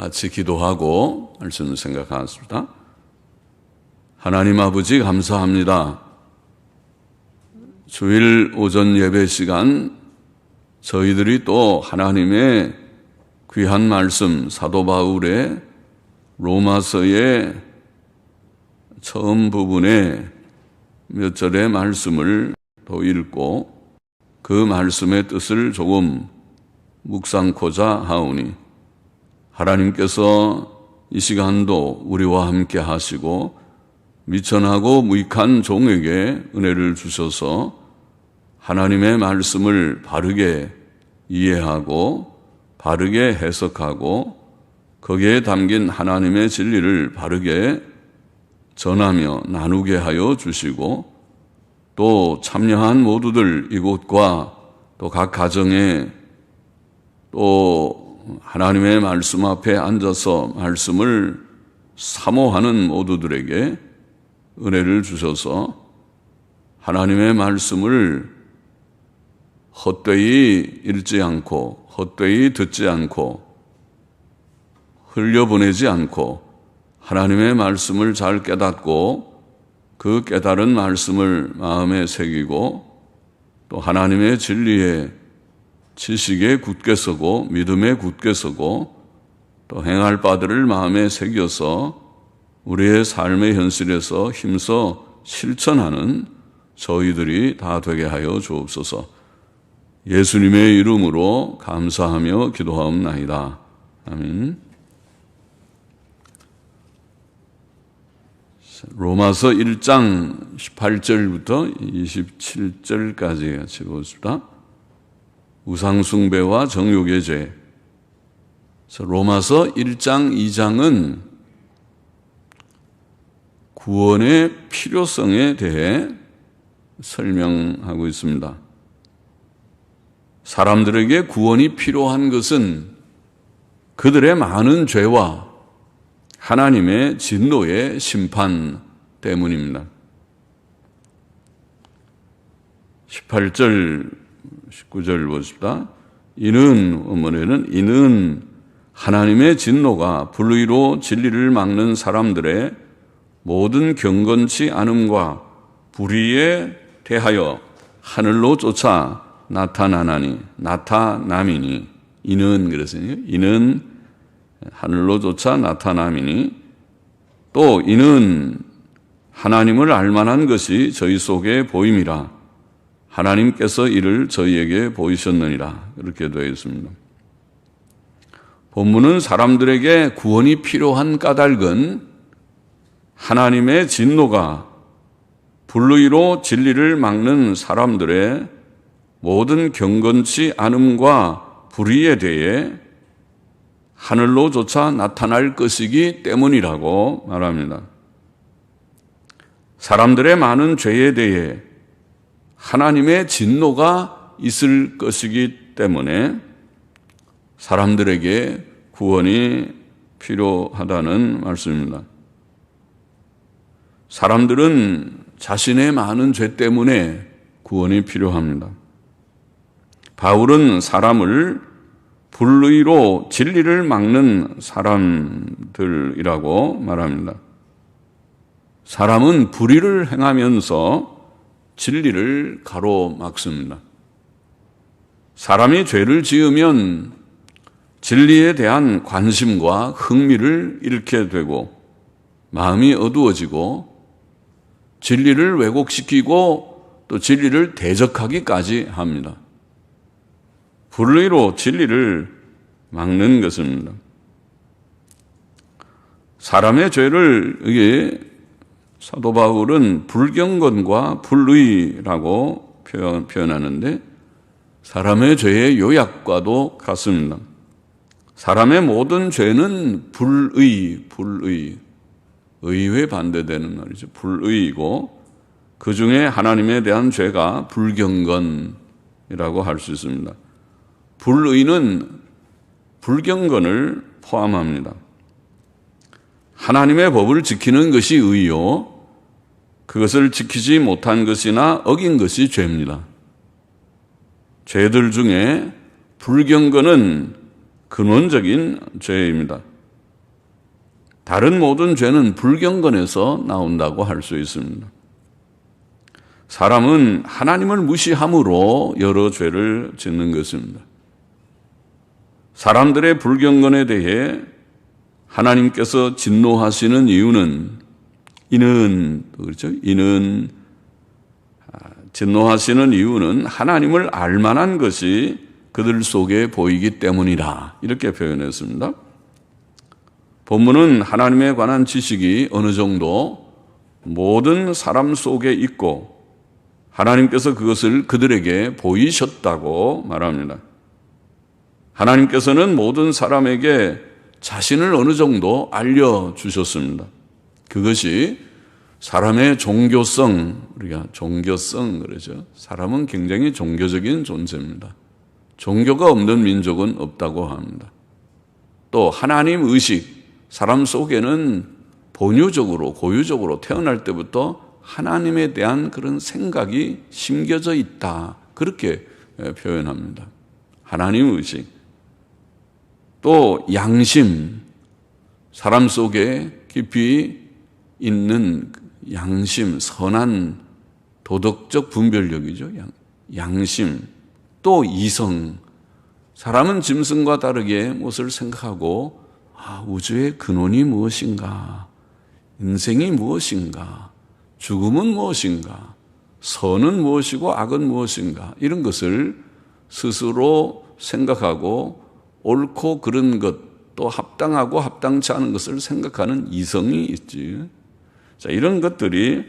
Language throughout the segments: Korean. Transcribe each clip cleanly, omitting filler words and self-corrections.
같이 기도하고 말씀을 생각하겠습니다. 하나님 아버지 감사합니다. 주일 오전 예배 시간 저희들이 또 하나님의 귀한 말씀 사도 바울의 로마서의 처음 부분에 몇 절의 말씀을 또 읽고 그 말씀의 뜻을 조금 묵상코자 하오니 하나님께서 이 시간도 우리와 함께 하시고 미천하고 무익한 종에게 은혜를 주셔서 하나님의 말씀을 바르게 이해하고 바르게 해석하고 거기에 담긴 하나님의 진리를 바르게 전하며 나누게 하여 주시고 또 참여한 모두들 이곳과 또 각 가정에 또 하나님의 말씀 앞에 앉아서 말씀을 사모하는 모두들에게 은혜를 주셔서 하나님의 말씀을 헛되이 읽지 않고 헛되이 듣지 않고 흘려보내지 않고 하나님의 말씀을 잘 깨닫고 그 깨달은 말씀을 마음에 새기고 또 하나님의 진리에 지식에 굳게 서고 믿음에 굳게 서고 또 행할 바들을 마음에 새겨서 우리의 삶의 현실에서 힘써 실천하는 저희들이 다 되게 하여 주옵소서. 예수님의 이름으로 감사하며 기도하옵나이다. 아멘. 로마서 1장 18절부터 27절까지 같이 보겠습니다. 우상숭배와 정욕의 죄. 로마서 1장, 2장은 구원의 필요성에 대해 설명하고 있습니다. 사람들에게 구원이 필요한 것은 그들의 많은 죄와 하나님의 진노의 심판 때문입니다. 18절, 19절 보십시다. 이는 하나님의 진노가 불의로 진리를 막는 사람들의 모든 경건치 않음과 불의에 대하여 하늘로 쫓아 나타남이니 이는 하늘로 쫓아 나타남이니 또 이는 하나님을 알만한 것이 저희 속에 보임이라 하나님께서 이를 저희에게 보이셨느니라 이렇게 되어 있습니다. 본문은 사람들에게 구원이 필요한 까닭은 하나님의 진노가 불의로 진리를 막는 사람들의 모든 경건치 않음과 불의에 대해 하늘로 조차 나타날 것이기 때문이라고 말합니다. 사람들의 많은 죄에 대해 하나님의 진노가 있을 것이기 때문에 사람들에게 구원이 필요하다는 말씀입니다. 사람들은 자신의 많은 죄 때문에 구원이 필요합니다. 바울은 사람을 불의로 진리를 막는 사람들이라고 말합니다. 사람은 불의를 행하면서 진리를 가로막습니다. 사람이 죄를 지으면 진리에 대한 관심과 흥미를 잃게 되고 마음이 어두워지고 진리를 왜곡시키고 또 진리를 대적하기까지 합니다. 불의로 진리를 막는 것입니다. 사람의 죄를 이게 사도 바울은 불경건과 불의라고 표현하는데 사람의 죄의 요약과도 같습니다. 사람의 모든 죄는 의에 반대되는 말이죠. 불의이고 그 중에 하나님에 대한 죄가 불경건이라고 할 수 있습니다. 불의는 불경건을 포함합니다. 하나님의 법을 지키는 것이 의요, 그것을 지키지 못한 것이나 어긴 것이 죄입니다. 죄들 중에 불경건은 근원적인 죄입니다. 다른 모든 죄는 불경건에서 나온다고 할 수 있습니다. 사람은 하나님을 무시함으로 여러 죄를 짓는 것입니다. 사람들의 불경건에 대해 하나님께서 진노하시는 이유는 진노하시는 이유는 하나님을 알만한 것이 그들 속에 보이기 때문이라 이렇게 표현했습니다. 본문은 하나님에 관한 지식이 어느 정도 모든 사람 속에 있고 하나님께서 그것을 그들에게 보이셨다고 말합니다. 하나님께서는 모든 사람에게 자신을 어느 정도 알려주셨습니다. 그것이 사람의 종교성, 우리가 종교성 그러죠. 사람은 굉장히 종교적인 존재입니다. 종교가 없는 민족은 없다고 합니다. 또 하나님 의식, 사람 속에는 본유적으로, 고유적으로 태어날 때부터 하나님에 대한 그런 생각이 심겨져 있다. 그렇게 표현합니다. 하나님 의식. 또 양심, 사람 속에 깊이 있는 양심, 선한 도덕적 분별력이죠. 양심, 또 이성. 사람은 짐승과 다르게 무엇을 생각하고 우주의 근원이 무엇인가? 인생이 무엇인가? 죽음은 무엇인가? 선은 무엇이고 악은 무엇인가? 이런 것을 스스로 생각하고 옳고 그른 것, 또 합당하고 합당치 않은 것을 생각하는 이성이 있지. 자, 이런 것들이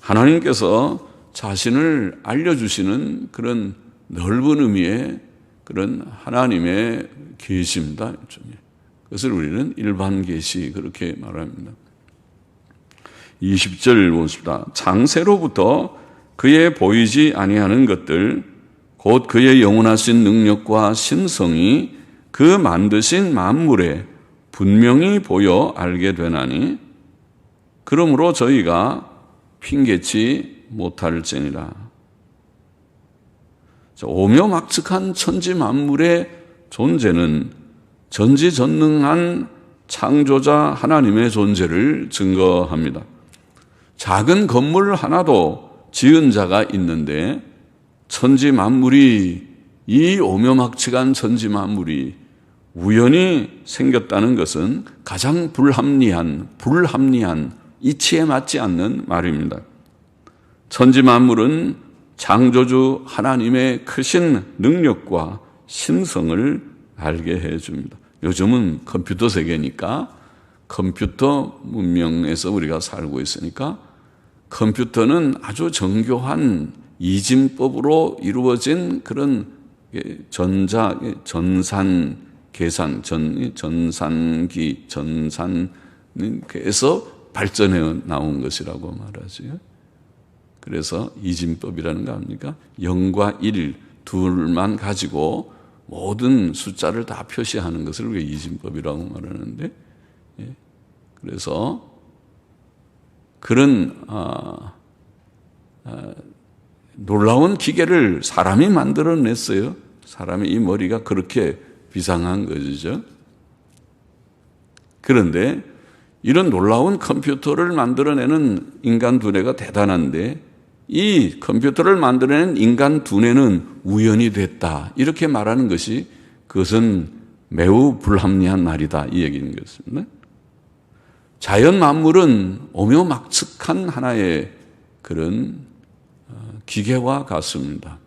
하나님께서 자신을 알려주시는 그런 넓은 의미의 그런 하나님의 계시입니다. 그것을 우리는 일반 계시 그렇게 말합니다. 20절 보십시다. 창세로부터 그의 보이지 아니하는 것들 곧 그의 영원하신 능력과 신성이 그 만드신 만물에 분명히 보여 알게 되나니 그러므로 저희가 핑계치 못할지니라. 오묘막측한 천지 만물의 존재는 전지전능한 창조자 하나님의 존재를 증거합니다. 작은 건물 하나도 지은 자가 있는데 천지 만물이, 이 오묘막측한 천지 만물이 우연히 생겼다는 것은 가장 불합리한 이치에 맞지 않는 말입니다. 천지 만물은 창조주 하나님의 크신 능력과 신성을 알게 해줍니다. 요즘은 컴퓨터 세계니까 컴퓨터 문명에서 우리가 살고 있으니까 컴퓨터는 아주 정교한 이진법으로 이루어진 그런 전산 계산, 전산기, 전산에서 발전해 나온 것이라고 말하죠. 그래서 이진법이라는 거 아닙니까? 0과 1, 둘만 가지고 모든 숫자를 다 표시하는 것을 우리가 이진법이라고 말하는데, 그래서 그런 놀라운 기계를 사람이 만들어냈어요. 사람의 이 머리가 그렇게 비상한 것이죠. 그런데 이런 놀라운 컴퓨터를 만들어내는 인간 두뇌가 대단한데 이 컴퓨터를 만들어낸 인간 두뇌는 우연이 됐다. 이렇게 말하는 것이 그것은 매우 불합리한 말이다. 이 얘기인 것입니다. 자연 만물은 오묘막측한 하나의 그런 기계와 같습니다.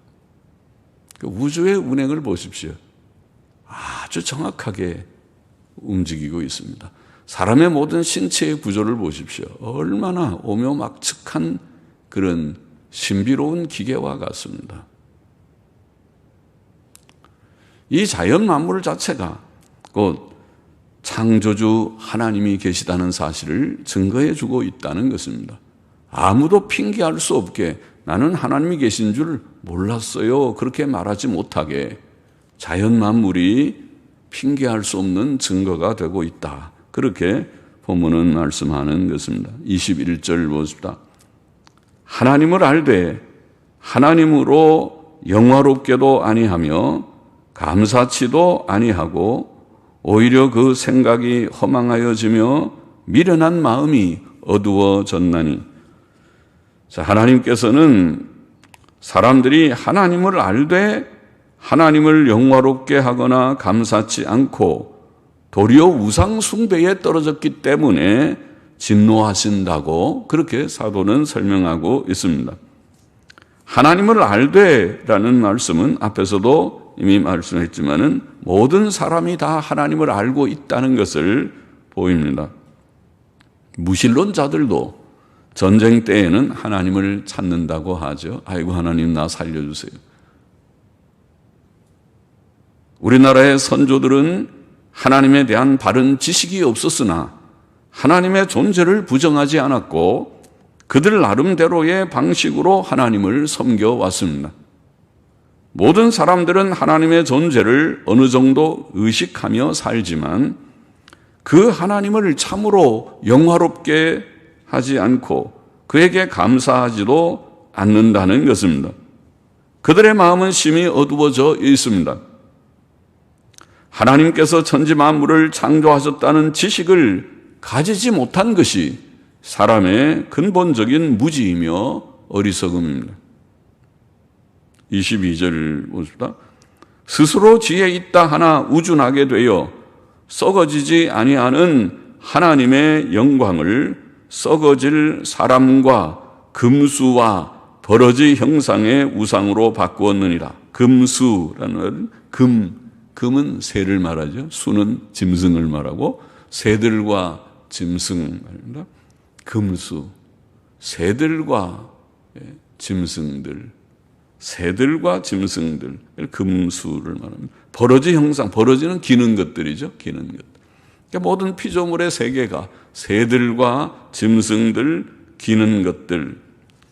우주의 운행을 보십시오. 아주 정확하게 움직이고 있습니다. 사람의 모든 신체의 구조를 보십시오. 얼마나 오묘막측한 그런 신비로운 기계와 같습니다. 이 자연 만물 자체가 곧 창조주 하나님이 계시다는 사실을 증거해 주고 있다는 것입니다. 아무도 핑계할 수 없게 나는 하나님이 계신 줄 몰랐어요. 그렇게 말하지 못하게 자연 만물이 핑계할 수 없는 증거가 되고 있다. 그렇게 본문은 말씀하는 것입니다. 21절 보십시다. 하나님을 알되 하나님으로 영화롭게도 아니하며 감사치도 아니하고 오히려 그 생각이 허망하여지며 미련한 마음이 어두워졌나니. 자, 하나님께서는 사람들이 하나님을 알되 하나님을 영화롭게 하거나 감사치 않고 도리어 우상 숭배에 떨어졌기 때문에 진노하신다고 그렇게 사도는 설명하고 있습니다. 하나님을 알되라는 말씀은 앞에서도 이미 말씀했지만은 모든 사람이 다 하나님을 알고 있다는 것을 보입니다. 무신론자들도 전쟁 때에는 하나님을 찾는다고 하죠. 아이고 하나님 나 살려주세요. 우리나라의 선조들은 하나님에 대한 바른 지식이 없었으나 하나님의 존재를 부정하지 않았고 그들 나름대로의 방식으로 하나님을 섬겨왔습니다. 모든 사람들은 하나님의 존재를 어느 정도 의식하며 살지만 그 하나님을 참으로 영화롭게 하지 않고 그에게 감사하지도 않는다는 것입니다. 그들의 마음은 심히 어두워져 있습니다. 하나님께서 천지 만물을 창조하셨다는 지식을 가지지 못한 것이 사람의 근본적인 무지이며 어리석음입니다. 22절 보십시다. 스스로 지혜 있다 하나 우준하게 되어 썩어지지 아니하는 하나님의 영광을 썩어질 사람과 금수와 버러지 형상의 우상으로 바꾸었느니라. 금수라는 금은 새를 말하죠. 수는 짐승을 말하고 새들과 짐승 말입니다. 금수, 새들과 짐승들, 새들과 짐승들, 금수를 말합니다. 버러지 형상, 버러지는 기는 것들이죠. 기는 것. 그러니까 모든 피조물의 세계가 새들과 짐승들, 기는 것들,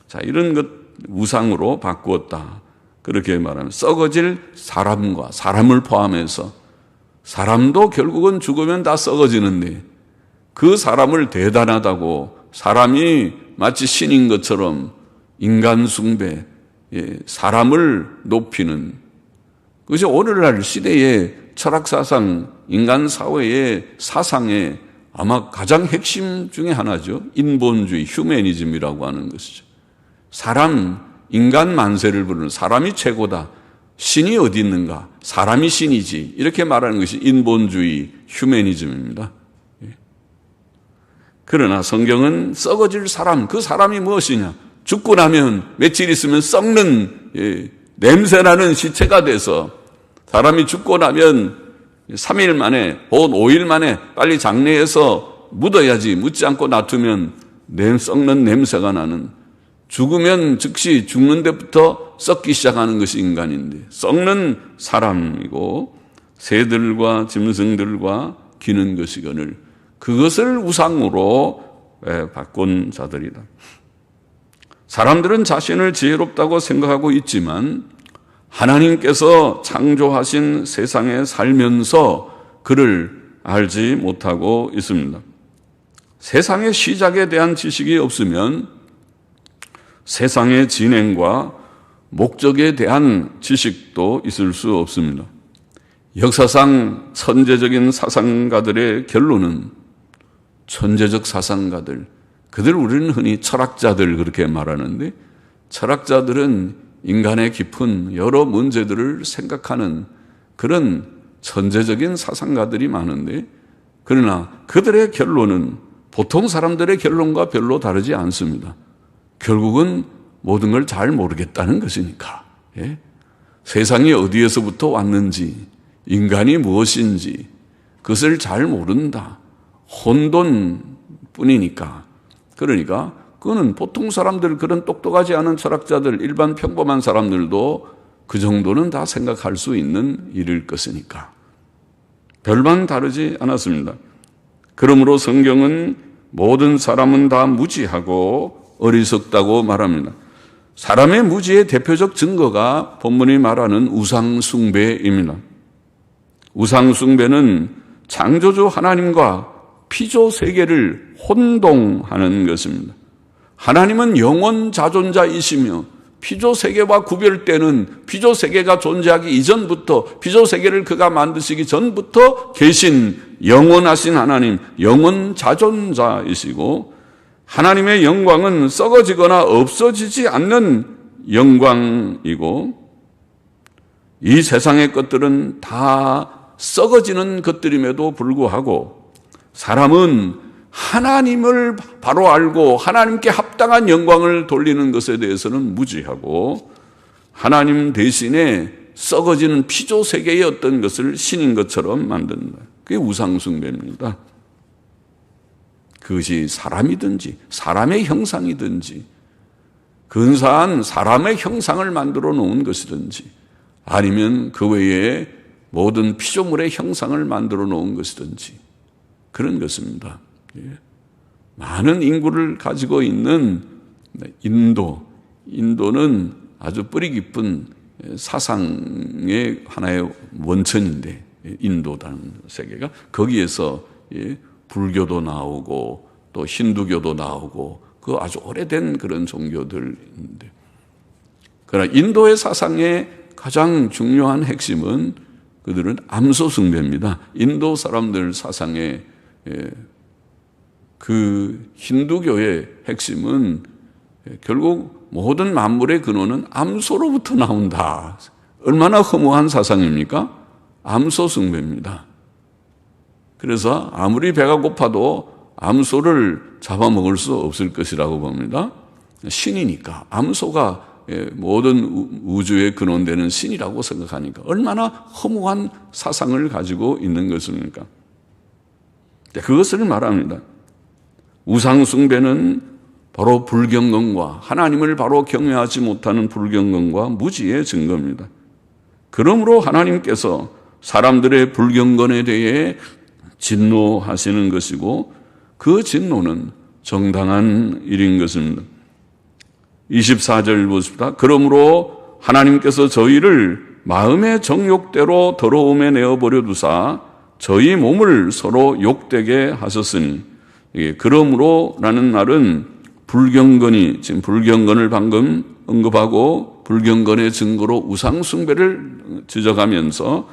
자 이런 것 우상으로 바꾸었다. 그렇게 말하면 썩어질 사람과 사람을 포함해서 사람도 결국은 죽으면 다 썩어지는데 그 사람을 대단하다고 사람이 마치 신인 것처럼 인간 숭배, 사람을 높이는 그것이 오늘날 시대의 철학사상, 인간 사회의 사상의 아마 가장 핵심 중에 하나죠. 인본주의, 휴머니즘이라고 하는 것이죠. 인간 만세를 부르는 사람이 최고다. 신이 어디 있는가? 사람이 신이지. 이렇게 말하는 것이 인본주의, 휴머니즘입니다. 그러나 성경은 썩어질 사람, 그 사람이 무엇이냐? 죽고 나면 며칠 있으면 썩는 냄새나는 시체가 돼서 사람이 죽고 나면 3일 만에 혹은 5일 만에 빨리 장례해서 묻어야지 묻지 않고 놔두면 썩는 냄새가 나는 죽으면 즉시 죽는 데부터 썩기 시작하는 것이 인간인데 썩는 사람이고 새들과 짐승들과 기는 것이거늘 그것을 우상으로 바꾼 자들이다. 사람들은 자신을 지혜롭다고 생각하고 있지만 하나님께서 창조하신 세상에 살면서 그를 알지 못하고 있습니다. 세상의 시작에 대한 지식이 없으면 세상의 진행과 목적에 대한 지식도 있을 수 없습니다. 역사상 천재적인 사상가들의 결론은 천재적 사상가들, 그들 우리는 흔히 철학자들 그렇게 말하는데 철학자들은 인간의 깊은 여러 문제들을 생각하는 그런 천재적인 사상가들이 많은데 그러나 그들의 결론은 보통 사람들의 결론과 별로 다르지 않습니다. 결국은 모든 걸 잘 모르겠다는 것이니까. 세상이 어디에서부터 왔는지 인간이 무엇인지 그것을 잘 모른다. 혼돈뿐이니까. 그러니까 그거는 보통 사람들, 그런 똑똑하지 않은 철학자들, 일반 평범한 사람들도 그 정도는 다 생각할 수 있는 일일 것이니까. 별반 다르지 않았습니다. 그러므로 성경은 모든 사람은 다 무지하고 어리석다고 말합니다. 사람의 무지의 대표적 증거가 본문이 말하는 우상숭배입니다. 우상숭배는 창조주 하나님과 피조 세계를 혼동하는 것입니다. 하나님은 영원자존자이시며 피조세계와 구별되는 피조세계가 존재하기 이전부터 피조세계를 그가 만드시기 전부터 계신 영원하신 하나님, 영원자존자이시고 하나님의 영광은 썩어지거나 없어지지 않는 영광이고 이 세상의 것들은 다 썩어지는 것들임에도 불구하고 사람은 하나님을 바로 알고 하나님께 합당한 영광을 돌리는 것에 대해서는 무지하고 하나님 대신에 썩어지는 피조세계의 어떤 것을 신인 것처럼 만든다. 그게 우상숭배입니다. 그것이 사람이든지 사람의 형상이든지 근사한 사람의 형상을 만들어 놓은 것이든지 아니면 그 외에 모든 피조물의 형상을 만들어 놓은 것이든지 그런 것입니다. 많은 인구를 가지고 있는 인도는 아주 뿌리 깊은 사상의 하나의 원천인데 인도라는 세계가 거기에서 불교도 나오고 또 힌두교도 나오고 그 아주 오래된 그런 종교들인데 그러나 인도의 사상의 가장 중요한 핵심은 그들은 암소 숭배입니다. 인도 사람들 사상의 그 힌두교의 핵심은 결국 모든 만물의 근원은 암소로부터 나온다. 얼마나 허무한 사상입니까? 암소 숭배입니다. 그래서 아무리 배가 고파도 암소를 잡아먹을 수 없을 것이라고 봅니다. 신이니까 암소가 모든 우주의 근원되는 신이라고 생각하니까 얼마나 허무한 사상을 가지고 있는 것입니까? 그것을 말합니다. 우상숭배는 바로 불경건과 하나님을 바로 경외하지 못하는 불경건과 무지의 증거입니다. 그러므로 하나님께서 사람들의 불경건에 대해 진노하시는 것이고 그 진노는 정당한 일인 것입니다. 24절 보십시다. 그러므로 하나님께서 저희를 마음의 정욕대로 더러움에 내어버려 두사 저희 몸을 서로 욕되게 하셨으니 그러므로라는 말은 불경건이 지금 불경건을 방금 언급하고 불경건의 증거로 우상숭배를 지적하면서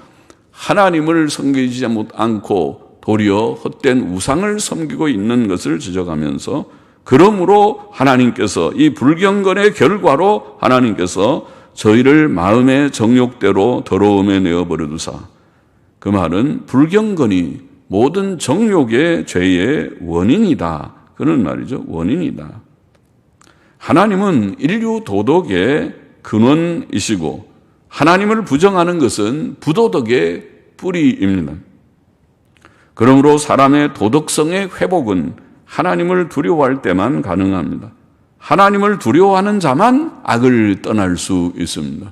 하나님을 섬기지 않고 도리어 헛된 우상을 섬기고 있는 것을 지적하면서 그러므로 하나님께서 이 불경건의 결과로 하나님께서 저희를 마음의 정욕대로 더러움에 내어버려 두사 그 말은 불경건이 모든 정욕의 죄의 원인이다. 그런 말이죠. 원인이다. 하나님은 인류 도덕의 근원이시고 하나님을 부정하는 것은 부도덕의 뿌리입니다. 그러므로 사람의 도덕성의 회복은 하나님을 두려워할 때만 가능합니다. 하나님을 두려워하는 자만 악을 떠날 수 있습니다.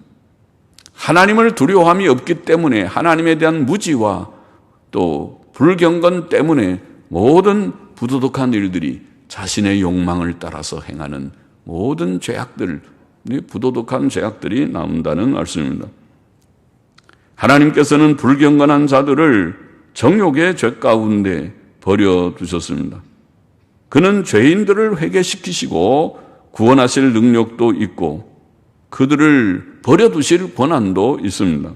하나님을 두려워함이 없기 때문에 하나님에 대한 무지와 또 불경건 때문에 모든 부도덕한 일들이 자신의 욕망을 따라서 행하는 모든 죄악들, 부도덕한 죄악들이 나온다는 말씀입니다. 하나님께서는 불경건한 자들을 정욕의 죄 가운데 버려두셨습니다. 그는 죄인들을 회개시키시고 구원하실 능력도 있고 그들을 버려두실 권한도 있습니다.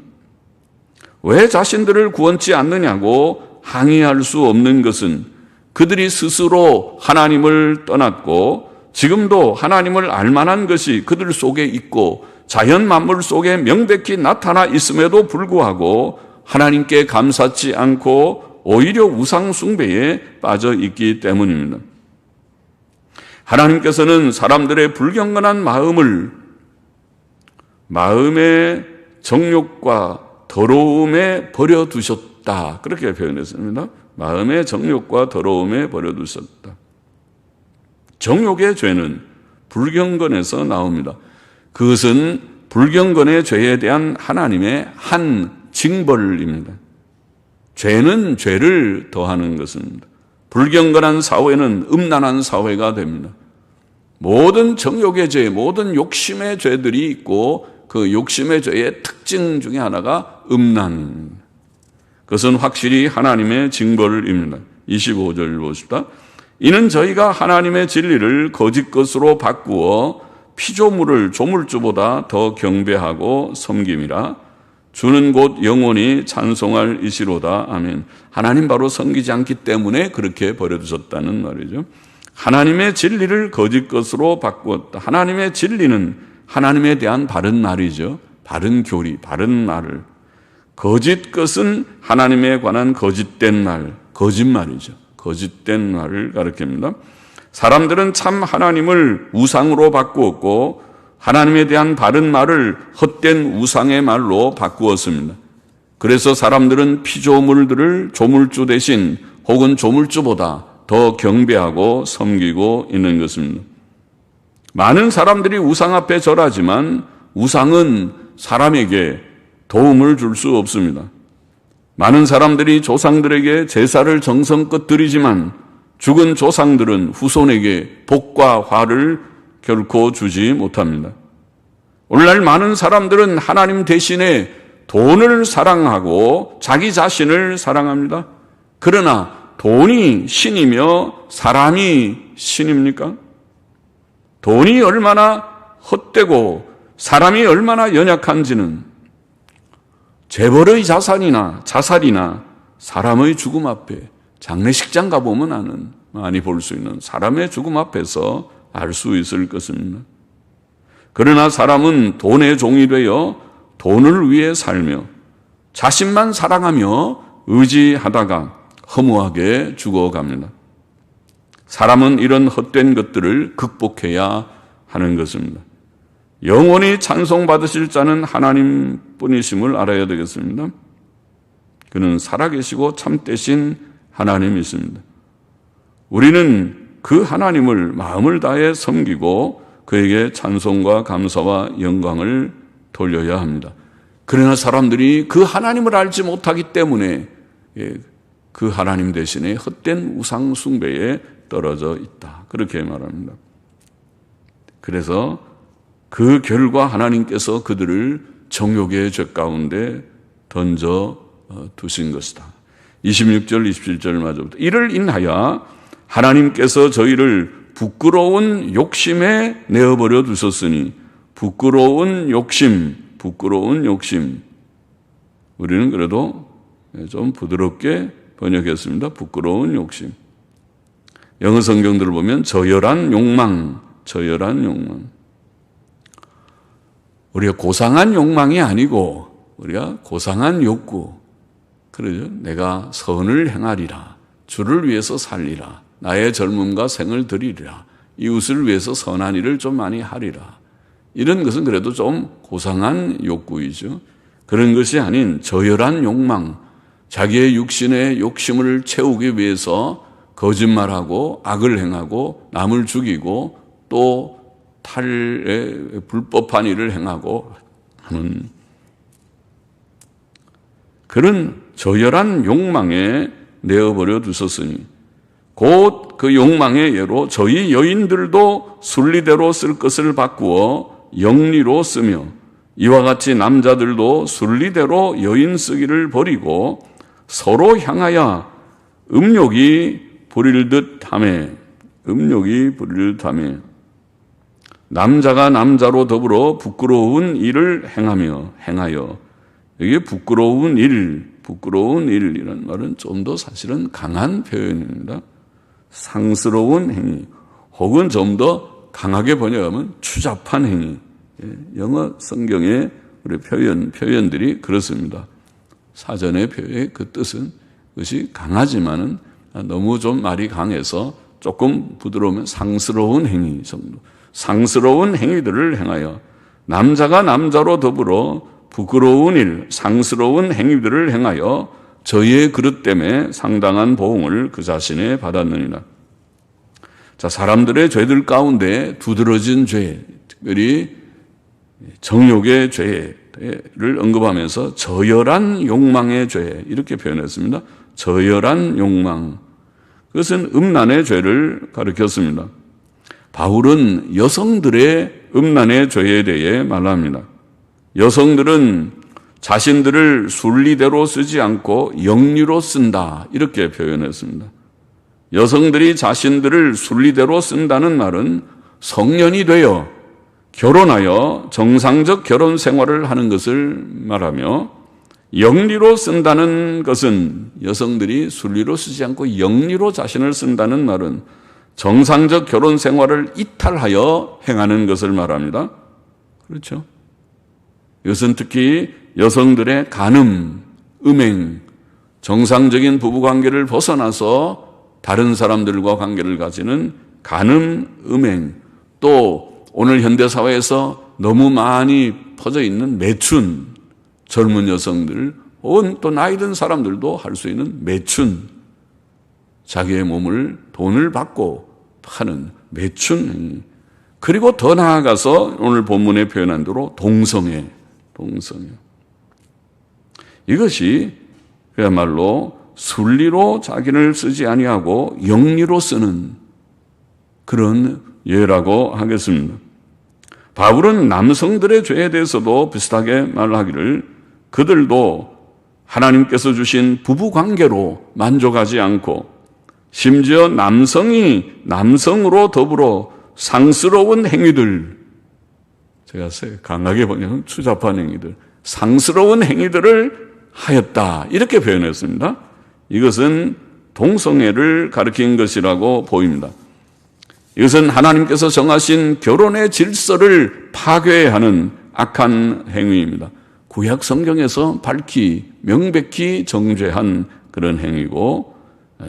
왜 자신들을 구원치 않느냐고 항의할 수 없는 것은 그들이 스스로 하나님을 떠났고 지금도 하나님을 알만한 것이 그들 속에 있고 자연 만물 속에 명백히 나타나 있음에도 불구하고 하나님께 감사치 않고 오히려 우상 숭배에 빠져 있기 때문입니다. 하나님께서는 사람들의 불경건한 마음의 정욕과 더러움에 버려두셨다. 그렇게 표현했습니다. 마음의 정욕과 더러움에 버려두셨다. 정욕의 죄는 불경건에서 나옵니다. 그것은 불경건의 죄에 대한 하나님의 한 징벌입니다. 죄는 죄를 더하는 것입니다. 불경건한 사회는 음란한 사회가 됩니다. 모든 정욕의 죄, 모든 욕심의 죄들이 있고 그 욕심의 죄의 특징 중에 하나가 음란입니다. 그것은 확실히 하나님의 징벌입니다. 25절 보십시다. 이는 저희가 하나님의 진리를 거짓 것으로 바꾸어 피조물을 조물주보다 더 경배하고 섬김이라. 주는 곧 영원히 찬송할 이시로다. 아멘. 하나님 바로 섬기지 않기 때문에 그렇게 버려두셨다는 말이죠. 하나님의 진리를 거짓 것으로 바꾸었다. 하나님의 진리는 하나님에 대한 바른 말이죠. 바른 교리, 바른 말을. 거짓 것은 하나님에 관한 거짓된 말, 거짓말이죠. 거짓된 말을 가리킵니다. 사람들은 참 하나님을 우상으로 바꾸었고 하나님에 대한 바른 말을 헛된 우상의 말로 바꾸었습니다. 그래서 사람들은 피조물들을 조물주 대신 혹은 조물주보다 더 경배하고 섬기고 있는 것입니다. 많은 사람들이 우상 앞에 절하지만 우상은 사람에게 도움을 줄 수 없습니다. 많은 사람들이 조상들에게 제사를 정성껏 드리지만 죽은 조상들은 후손에게 복과 화를 결코 주지 못합니다. 오늘날 많은 사람들은 하나님 대신에 돈을 사랑하고 자기 자신을 사랑합니다. 그러나 돈이 신이며 사람이 신입니까? 돈이 얼마나 헛되고 사람이 얼마나 연약한지는 재벌의 자산이나 자살이나 사람의 죽음 앞에 장례식장 가보면 아는, 많이 볼 수 있는 사람의 죽음 앞에서 알 수 있을 것입니다. 그러나 사람은 돈의 종이 되어 돈을 위해 살며 자신만 사랑하며 의지하다가 허무하게 죽어갑니다. 사람은 이런 헛된 것들을 극복해야 하는 것입니다. 영원히 찬송받으실 자는 하나님뿐이심을 알아야 되겠습니다. 그는 살아계시고 참되신 하나님이십니다. 우리는 그 하나님을 마음을 다해 섬기고 그에게 찬송과 감사와 영광을 돌려야 합니다. 그러나 사람들이 그 하나님을 알지 못하기 때문에 그 하나님 대신에 헛된 우상 숭배에 떨어져 있다. 그렇게 말합니다. 그래서 그 결과 하나님께서 그들을 정욕의 죄 가운데 던져 두신 것이다. 26절, 27절 마저부터 이를 인하여 하나님께서 저희를 부끄러운 욕심에 내어버려 두셨으니 부끄러운 욕심. 우리는 그래도 좀 부드럽게 번역했습니다. 부끄러운 욕심. 영어 성경들을 보면 저열한 욕망. 우리가 고상한 욕망이 아니고 우리가 고상한 욕구. 그러죠. 내가 선을 행하리라. 주를 위해서 살리라. 나의 젊음과 생을 드리리라. 이웃을 위해서 선한 일을 좀 많이 하리라. 이런 것은 그래도 좀 고상한 욕구이죠. 그런 것이 아닌 저열한 욕망, 자기의 육신의 욕심을 채우기 위해서 거짓말하고 악을 행하고 남을 죽이고 또 불법한 일을 행하고 하는 그런 저열한 욕망에 내어버려 두셨으니 곧 그 욕망의 예로 저희 여인들도 순리대로 쓸 것을 바꾸어 영리로 쓰며 이와 같이 남자들도 순리대로 여인 쓰기를 버리고 서로 향하여 음욕이 부릴 듯하며 남자가 남자로 더불어 부끄러운 일을 행하여 여기 부끄러운 일이라는 말은 좀 더 사실은 강한 표현입니다. 상스러운 행위 혹은 좀 더 강하게 번역하면 추잡한 행위. 영어 성경의 우리 표현들이 그렇습니다. 사전의 표현의 그 뜻은 그것이 강하지만은 너무 좀 말이 강해서 조금 부드러우면 상스러운 행위 정도. 상스러운 행위들을 행하여 남자가 남자로 더불어 부끄러운 일, 상스러운 행위들을 행하여 저희의 그릇 때문에 상당한 보응을 그 자신에 받았느니라. 자, 사람들의 죄들 가운데 두드러진 죄, 특별히 정욕의 죄를 언급하면서 저열한 욕망의 죄 이렇게 표현했습니다. 저열한 욕망. 그것은 음란의 죄를 가리켰습니다. 바울은 여성들의 음란의 죄에 대해 말합니다. 여성들은 자신들을 순리대로 쓰지 않고 영리로 쓴다 이렇게 표현했습니다. 여성들이 자신들을 순리대로 쓴다는 말은 성년이 되어 결혼하여 정상적 결혼 생활을 하는 것을 말하며, 영리로 쓴다는 것은 여성들이 순리로 쓰지 않고 영리로 자신을 쓴다는 말은 정상적 결혼 생활을 이탈하여 행하는 것을 말합니다. 그렇죠? 이것은 특히 여성들의 간음, 음행, 정상적인 부부관계를 벗어나서 다른 사람들과 관계를 가지는 간음, 음행, 또 오늘 현대사회에서 너무 많이 퍼져 있는 매춘, 젊은 여성들, 혹은 또 나이 든 사람들도 할 수 있는 매춘, 자기의 몸을 돈을 받고 파는 매춘, 그리고 더 나아가서 오늘 본문에 표현한 대로 동성애. 이것이 그야말로 순리로 자기를 쓰지 아니하고 영리로 쓰는 그런 예라고 하겠습니다. 바울은 남성들의 죄에 대해서도 비슷하게 말하기를, 그들도 하나님께서 주신 부부관계로 만족하지 않고 심지어 남성이 남성으로 더불어 상스러운 행위들, 제가 강하게 보면 추잡한 행위들, 상스러운 행위들을 하였다, 이렇게 표현했습니다. 이것은 동성애를 가리킨 것이라고 보입니다. 이것은 하나님께서 정하신 결혼의 질서를 파괴하는 악한 행위입니다. 구약 성경에서 명백히 정죄한 그런 행위고,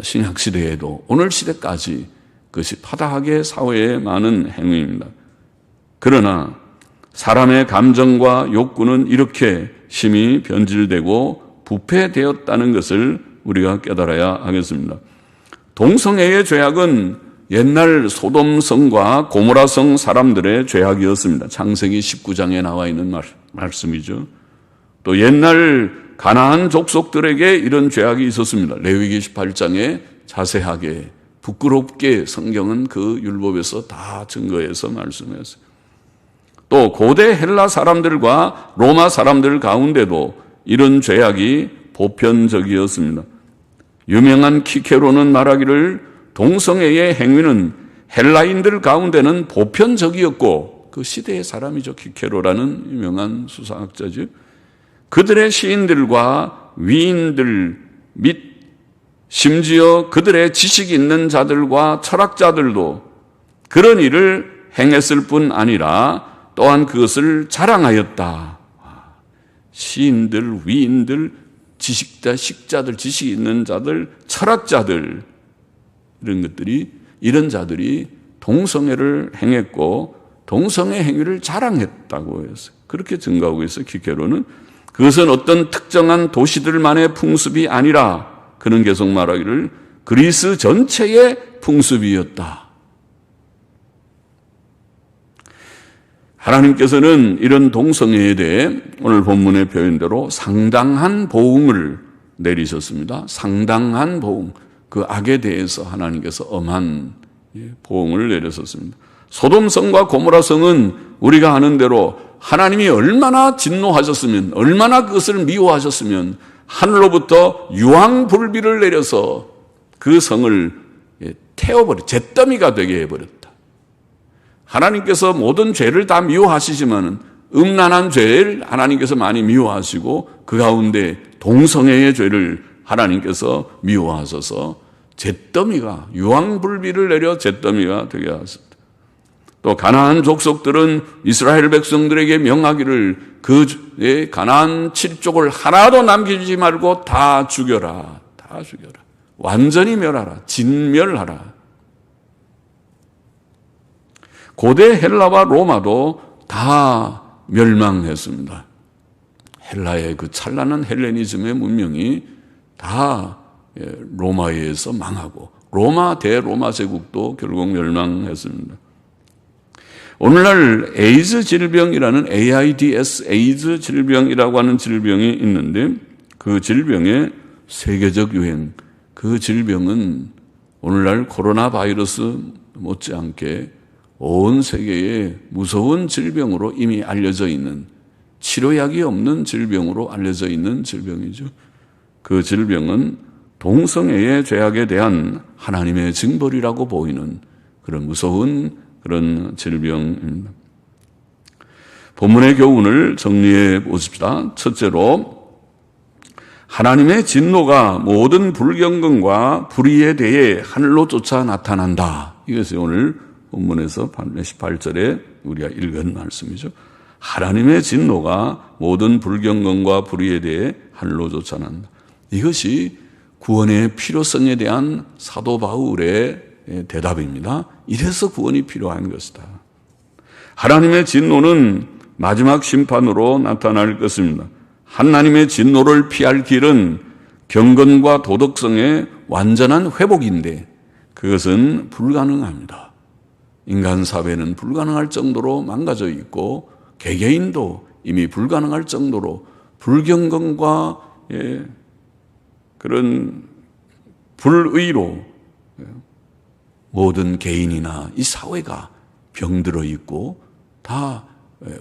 신약 시대에도 오늘 시대까지 그것이 파다하게 사회에 많은 행위입니다. 그러나 사람의 감정과 욕구는 이렇게 심히 변질되고 부패되었다는 것을 우리가 깨달아야 하겠습니다. 동성애의 죄악은 옛날 소돔성과 고모라성 사람들의 죄악이었습니다. 창세기 19장에 나와 있는 말씀이죠. 또 옛날 가나안 족속들에게 이런 죄악이 있었습니다. 레위기 18장에 자세하게 부끄럽게 성경은 그 율법에서 다 증거해서 말씀했어요. 또 고대 헬라 사람들과 로마 사람들 가운데도 이런 죄악이 보편적이었습니다. 유명한 키케로는 말하기를, 동성애의 행위는 헬라인들 가운데는 보편적이었고, 그 시대의 사람이죠. 키케로라는 유명한 수사학자죠. 그들의 시인들과 위인들 및 심지어 그들의 지식 있는 자들과 철학자들도 그런 일을 행했을 뿐 아니라 또한 그것을 자랑하였다. 시인들, 위인들, 식자들, 지식 있는 자들, 철학자들, 이런 자들이 동성애를 행했고 동성애 행위를 자랑했다고 했어요. 그렇게 증거하고 있어요. 키케로는. 그것은 어떤 특정한 도시들만의 풍습이 아니라, 그는 계속 말하기를, 그리스 전체의 풍습이었다. 하나님께서는 이런 동성애에 대해 오늘 본문의 표현대로 상당한 보응을 내리셨습니다. 상당한 보응. 그 악에 대해서 하나님께서 엄한 보응을 내렸었습니다. 소돔성과 고모라성은 우리가 아는 대로 하나님이 얼마나 진노하셨으면, 얼마나 그것을 미워하셨으면 하늘로부터 유황불비를 내려서 그 성을 잿더미가 되게 해버렸다. 하나님께서 모든 죄를 다 미워하시지만 음란한 죄를 하나님께서 많이 미워하시고 그 가운데 동성애의 죄를 하나님께서 미워하셔서 잿더미가, 유황불비를 내려 잿더미가 되게 하셨다. 또 가나안 족속들은 이스라엘 백성들에게 명하기를, 그 가나안 7족을 하나도 남기지 말고 다 죽여라. 다 죽여라. 완전히 멸하라. 진멸하라. 고대 헬라와 로마도 다 멸망했습니다. 헬라의 그 찬란한 헬레니즘의 문명이 다 로마에 의해서 망하고, 대로마 제국도 결국 멸망했습니다. 오늘날 에이즈 질병이라는 AIDS, 에이즈 질병이라고 하는 질병이 있는데, 그 질병의 세계적 유행, 그 질병은 오늘날 코로나 바이러스 못지않게 온 세계에 무서운 질병으로 이미 알려져 있는, 치료약이 없는 질병으로 알려져 있는 질병이죠. 그 질병은 동성애의 죄악에 대한 하나님의 징벌이라고 보이는 그런 무서운 그런 질병입니다. 본문의 교훈을 정리해 보십시다. 첫째로 하나님의 진노가 모든 불경건과 불의에 대해 하늘로 쫓아 나타난다. 이것이 오늘 본문에서 18절에 우리가 읽은 말씀이죠. 하나님의 진노가 모든 불경건과 불의에 대해 하늘로 쫓아 난다. 이것이 구원의 필요성에 대한 사도 바울의 대답입니다. 이래서 구원이 필요한 것이다. 하나님의 진노는 마지막 심판으로 나타날 것입니다. 하나님의 진노를 피할 길은 경건과 도덕성의 완전한 회복인데 그것은 불가능합니다. 인간 사회는 불가능할 정도로 망가져 있고 개개인도 이미 불가능할 정도로 불경건과 그런 불의로 모든 개인이나 이 사회가 병들어 있고 다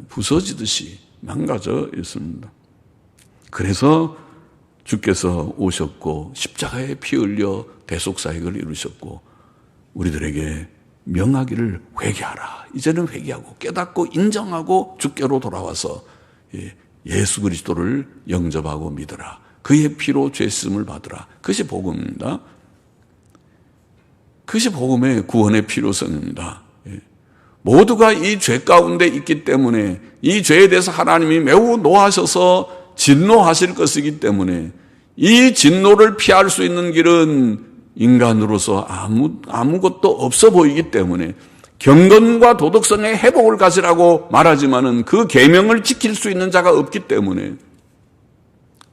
부서지듯이 망가져 있습니다. 그래서 주께서 오셨고 십자가에 피 흘려 대속사역을 이루셨고 우리들에게 명하기를 회개하라. 이제는 회개하고 깨닫고 인정하고 주께로 돌아와서 예수 그리스도를 영접하고 믿어라. 그의 피로 죄 씻음을 받으라. 그것이 복음입니다. 그것이 복음의 구원의 필요성입니다. 모두가 이 죄 가운데 있기 때문에 이 죄에 대해서 하나님이 매우 노하셔서 진노하실 것이기 때문에 이 진노를 피할 수 있는 길은 인간으로서 아무것도 없어 보이기 때문에 경건과 도덕성의 회복을 가지라고 말하지만은 그 계명을 지킬 수 있는 자가 없기 때문에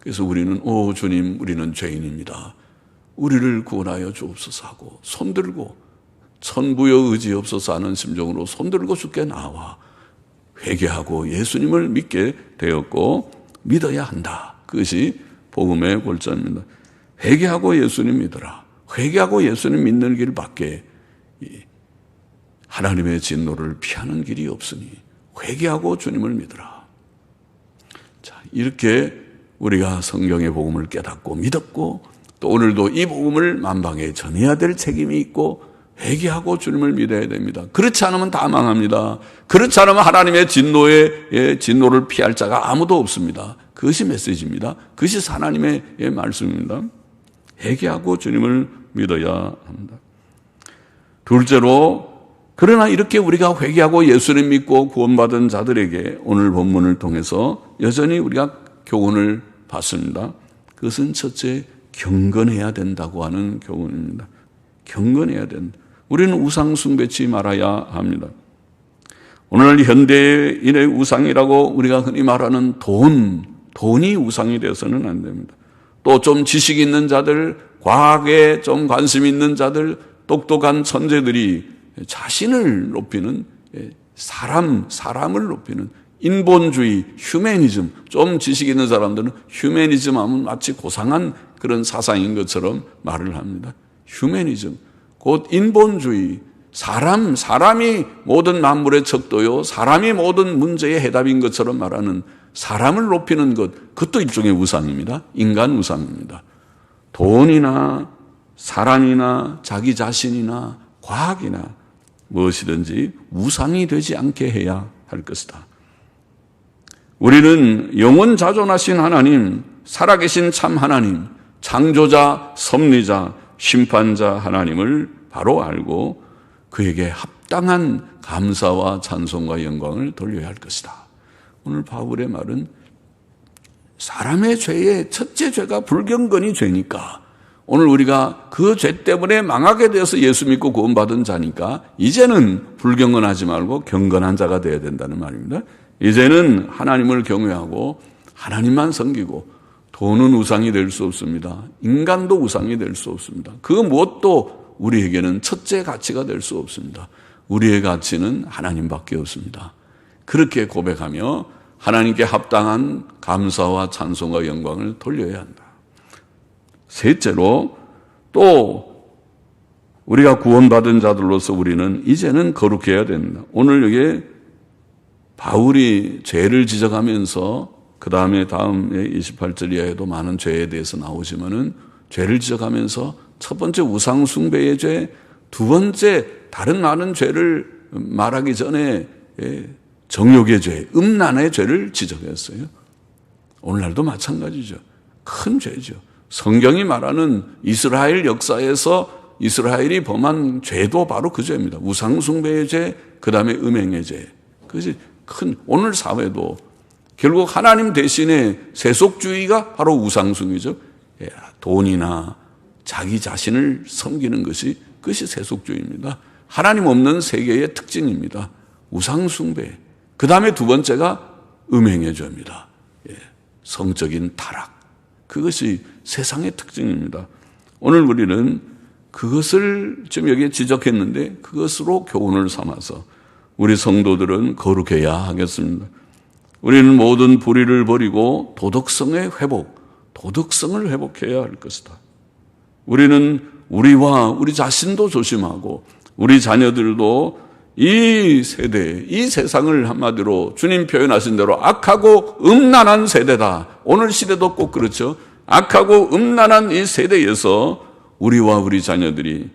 그래서 우리는 오 주님 우리는 죄인입니다. 우리를 구원하여 주옵소서 하고 손들고 천부여 의지 없어서 하는 심정으로 손들고 주께 나와 회개하고 예수님을 믿게 되었고 믿어야 한다. 그것이 복음의 골자입니다. 회개하고 예수님 믿어라. 회개하고 예수님 믿는 길밖에 하나님의 진노를 피하는 길이 없으니 회개하고 주님을 믿어라. 자, 이렇게 우리가 성경의 복음을 깨닫고 믿었고 또 오늘도 이 복음을 만방에 전해야 될 책임이 있고 회개하고 주님을 믿어야 됩니다. 그렇지 않으면 다 망합니다. 그렇지 않으면 하나님의 진노를 피할 자가 아무도 없습니다. 그것이 메시지입니다. 그것이 하나님의 말씀입니다. 회개하고 주님을 믿어야 합니다. 둘째로 그러나 이렇게 우리가 회개하고 예수님 믿고 구원받은 자들에게 오늘 본문을 통해서 여전히 우리가 교훈을 받습니다. 그것은 첫째 경건해야 된다고 하는 교훈입니다. 경건해야 된다. 우리는 우상 숭배치 말아야 합니다. 오늘 현대인의 우상이라고 우리가 흔히 말하는 돈이 우상이 되어서는 안 됩니다. 또 좀 지식 있는 자들, 과학에 좀 관심 있는 자들, 똑똑한 천재들이 자신을 높이는 사람을 높이는 인본주의, 휴머니즘, 좀 지식 있는 사람들은 휴머니즘 하면 마치 고상한 그런 사상인 것처럼 말을 합니다. 휴머니즘, 곧 인본주의, 사람이 모든 만물의 척도요, 사람이 모든 문제의 해답인 것처럼 말하는 사람을 높이는 것, 그것도 일종의 우상입니다. 인간 우상입니다. 돈이나 사람이나 자기 자신이나 과학이나 무엇이든지 우상이 되지 않게 해야 할 것이다. 우리는 영원 자존하신 하나님, 살아계신 참 하나님, 창조자, 섭리자, 심판자 하나님을 바로 알고 그에게 합당한 감사와 찬송과 영광을 돌려야 할 것이다. 오늘 바울의 말은 사람의 죄의 첫째 죄가 불경건이 죄니까 오늘 우리가 그 죄 때문에 망하게 되어서 예수 믿고 구원받은 자니까 이제는 불경건하지 말고 경건한 자가 되어야 된다는 말입니다. 이제는 하나님을 경외하고 하나님만 섬기고 돈은 우상이 될 수 없습니다. 인간도 우상이 될 수 없습니다. 그 무엇도 우리에게는 첫째 가치가 될 수 없습니다. 우리의 가치는 하나님밖에 없습니다. 그렇게 고백하며 하나님께 합당한 감사와 찬송과 영광을 돌려야 한다. 셋째로 또 우리가 구원받은 자들로서 우리는 이제는 거룩해야 된다. 오늘 여기에 바울이 죄를 지적하면서 그 다음에 28절 이하에도 많은 죄에 대해서 나오지만은 죄를 지적하면서 첫 번째 우상 숭배의 죄, 두 번째 다른 많은 죄를 말하기 전에 정욕의 죄, 음란의 죄를 지적했어요. 오늘날도 마찬가지죠. 큰 죄죠. 성경이 말하는 이스라엘 역사에서 이스라엘이 범한 죄도 바로 그 죄입니다. 우상숭배의 죄, 그 다음에 음행의 죄. 그것이 큰, 오늘 사회도 결국 하나님 대신에 세속주의가 바로 우상숭이죠. 돈이나 자기 자신을 섬기는 것이, 그것이 세속주의입니다. 하나님 없는 세계의 특징입니다. 우상숭배. 그 다음에 두 번째가 음행의 죄입니다. 성적인 타락. 그것이 세상의 특징입니다. 오늘 우리는 그것을 지금 여기에 지적했는데 그것으로 교훈을 삼아서 우리 성도들은 거룩해야 하겠습니다. 우리는 모든 불의를 버리고 도덕성의 회복, 도덕성을 회복해야 할 것이다. 우리는 우리와 우리 자신도 조심하고 우리 자녀들도 이 세대, 이 세상을 한마디로 주님 표현하신 대로 악하고 음란한 세대다. 오늘 시대도 꼭 그렇죠. 악하고 음란한 이 세대에서 우리와 우리 자녀들이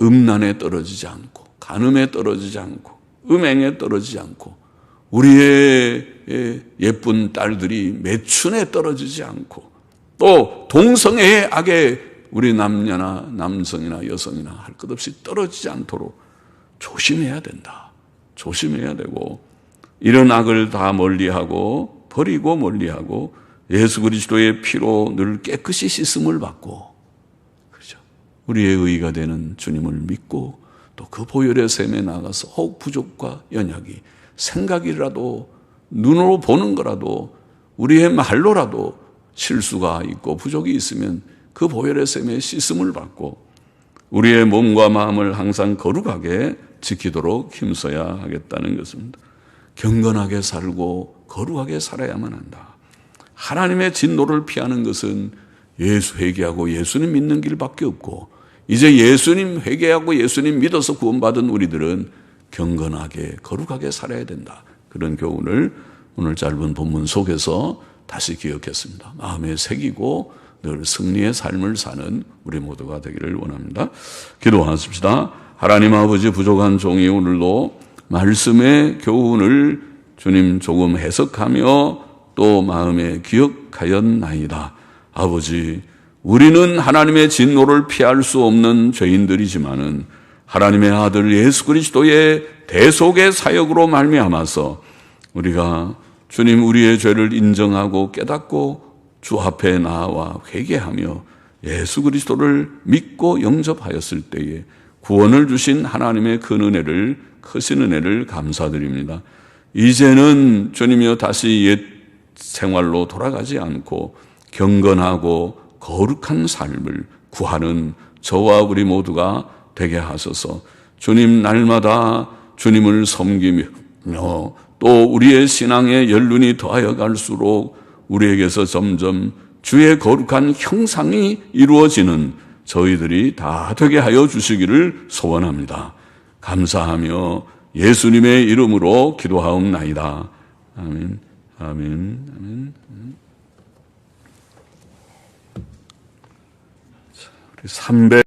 음란에 떨어지지 않고 간음에 떨어지지 않고 음행에 떨어지지 않고 우리의 예쁜 딸들이 매춘에 떨어지지 않고 또 동성애의 악에 우리 남녀나 남성이나 여성이나 할 것 없이 떨어지지 않도록 조심해야 된다. 조심해야 되고 이런 악을 다 멀리하고 버리고 멀리하고 예수 그리스도의 피로 늘 깨끗이 씻음을 받고 그렇죠. 우리의 의가 되는 주님을 믿고 또 그 보혈의 샘에 나가서 혹 부족과 연약이 생각이라도 눈으로 보는 거라도 우리의 말로라도 실수가 있고 부족이 있으면 그 보혈의 샘에 씻음을 받고 우리의 몸과 마음을 항상 거룩하게 지키도록 힘써야 하겠다는 것입니다. 경건하게 살고 거룩하게 살아야만 한다. 하나님의 진노를 피하는 것은 예수 회개하고 예수님 믿는 길밖에 없고 이제 예수님 회개하고 예수님 믿어서 구원받은 우리들은 경건하게 거룩하게 살아야 된다. 그런 교훈을 오늘 짧은 본문 속에서 다시 기억했습니다. 마음에 새기고 늘 승리의 삶을 사는 우리 모두가 되기를 원합니다. 기도하십시다. 하나님 아버지 부족한 종이 오늘도 말씀의 교훈을 주님 조금 해석하며 또 마음에 기억하였나이다. 아버지, 우리는 하나님의 진노를 피할 수 없는 죄인들이지만은 하나님의 아들 예수 그리스도의 대속의 사역으로 말미암아서 우리가 주님 우리의 죄를 인정하고 깨닫고 주 앞에 나와 회개하며 예수 그리스도를 믿고 영접하였을 때에 구원을 주신 하나님의 큰 은혜를, 크신 은혜를 감사드립니다. 이제는 주님이여 다시 옛 생활로 돌아가지 않고 경건하고 거룩한 삶을 구하는 저와 우리 모두가 되게 하소서. 주님 날마다 주님을 섬기며 또 우리의 신앙의 연륜이 더하여 갈수록 우리에게서 점점 주의 거룩한 형상이 이루어지는 저희들이 다 되게 하여 주시기를 소원합니다. 감사하며 예수님의 이름으로 기도하옵나이다. 아멘, 아멘, 아멘. 우리 300